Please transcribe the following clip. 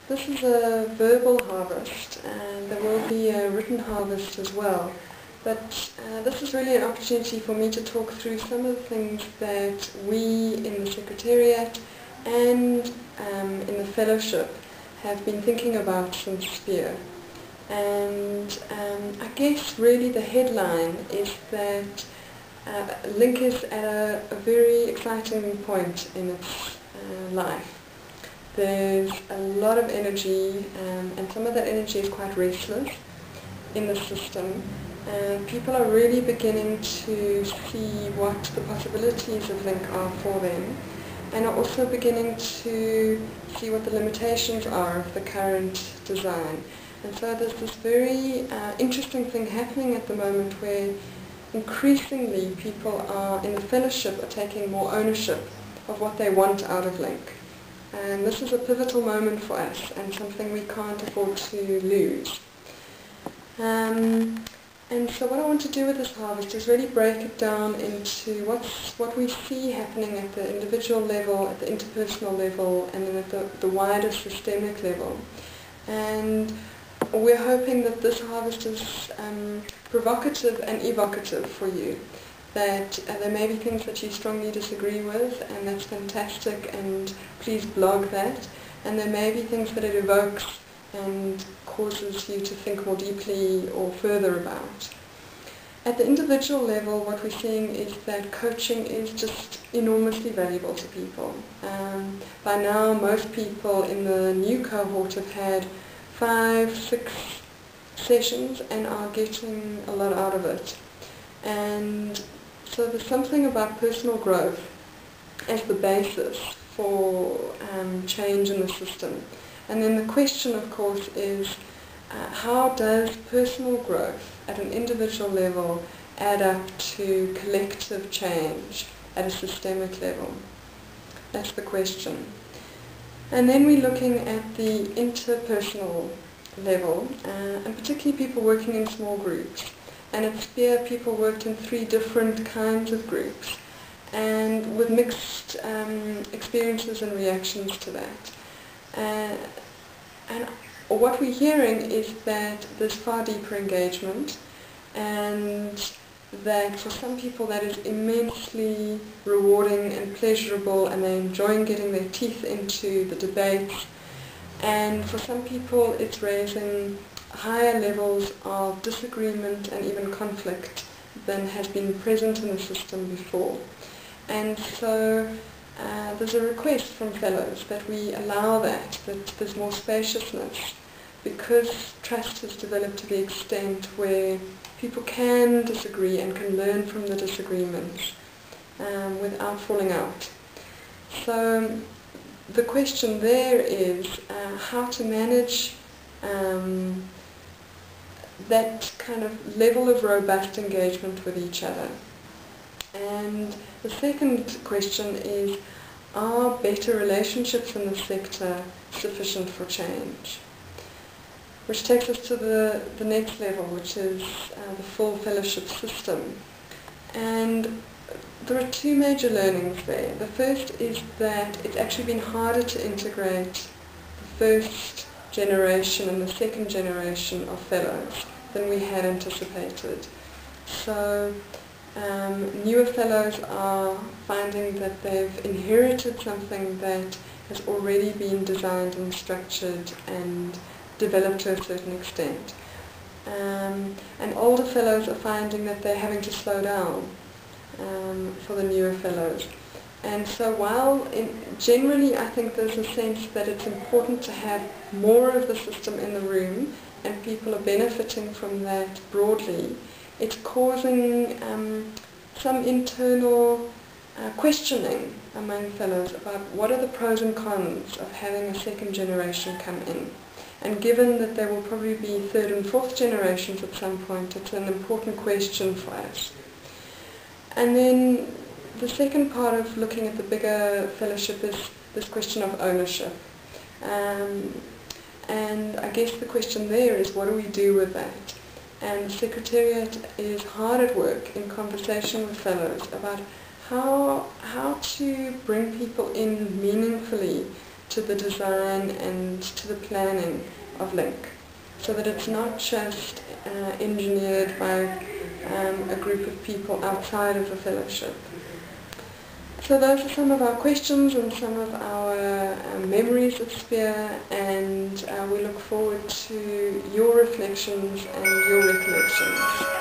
This is a verbal harvest, and there will be a written harvest as well. But this is really an opportunity for me to talk through some of the things that we in the Secretariat and in the Fellowship have been thinking about since SPEAR. And I guess really the headline is that Link is at a very exciting point in its life. There's a lot of energy, and some of that energy is quite restless in the system. And people are really beginning to see what the possibilities of Link are for them, and are also beginning to see what the limitations are of the current design. And so there's this very interesting thing happening at the moment where increasingly people are in the Fellowship are taking more ownership of what they want out of Link. And this is a pivotal moment for us and something we can't afford to lose. And so what I want to do with this harvest is really break it down into what we see happening at the individual level, at the interpersonal level, and then at the wider systemic level. And we're hoping that this harvest is provocative and evocative for you, that there may be things that you strongly disagree with, and that's fantastic, and please blog that. And there may be things that it evokes and causes you to think more deeply or further about. At the individual level, what we're seeing is that coaching is just enormously valuable to people. By now, most people in the new cohort have had 5, 6 sessions and are getting a lot out of it. And so there's something about personal growth as the basis for change in the system. And then the question, of course, is how does personal growth at an individual level add up to collective change at a systemic level? That's the question. And then we're looking at the interpersonal level, and particularly people working in small groups. And at SPEAR, people worked in 3 different kinds of groups, and with mixed experiences and reactions to that. And what we're hearing is that there's far deeper engagement, and that for some people that is immensely rewarding and pleasurable, and they're enjoying getting their teeth into the debates. And for some people it's raising higher levels of disagreement and even conflict than has been present in the system before. And so there's a request from fellows that we allow that there's more spaciousness, because trust has developed to the extent where people can disagree and can learn from the disagreements without falling out. So the question there is how to manage that kind of level of robust engagement with each other. And the second question is, are better relationships in the sector sufficient for change? Which takes us to the next level, which is the full fellowship system. And there are 2 major learnings there. The first is that it's actually been harder to integrate the first generation and the second generation of fellows than we had anticipated. So newer fellows are finding that they've inherited something that has already been designed and structured and developed to a certain extent. And older fellows are finding that they're having to slow down for the newer fellows. And so while generally I think there's a sense that it's important to have more of the system in the room, and people are benefiting from that broadly, it's causing some internal questioning among fellows about what are the pros and cons of having a second generation come in. And given that there will probably be 3rd and 4th generations at some point, it's an important question for us. And then the second part of looking at the bigger fellowship is this question of ownership. And I guess the question there is, what do we do with that? And the Secretariat is hard at work in conversation with fellows about how to bring people in meaningfully to the design and to the planning of Link, so that it's not just engineered by a group of people outside of the fellowship. So those are some of our questions and some of our memories of SPEAR, and we look forward to your reflections and your recollections.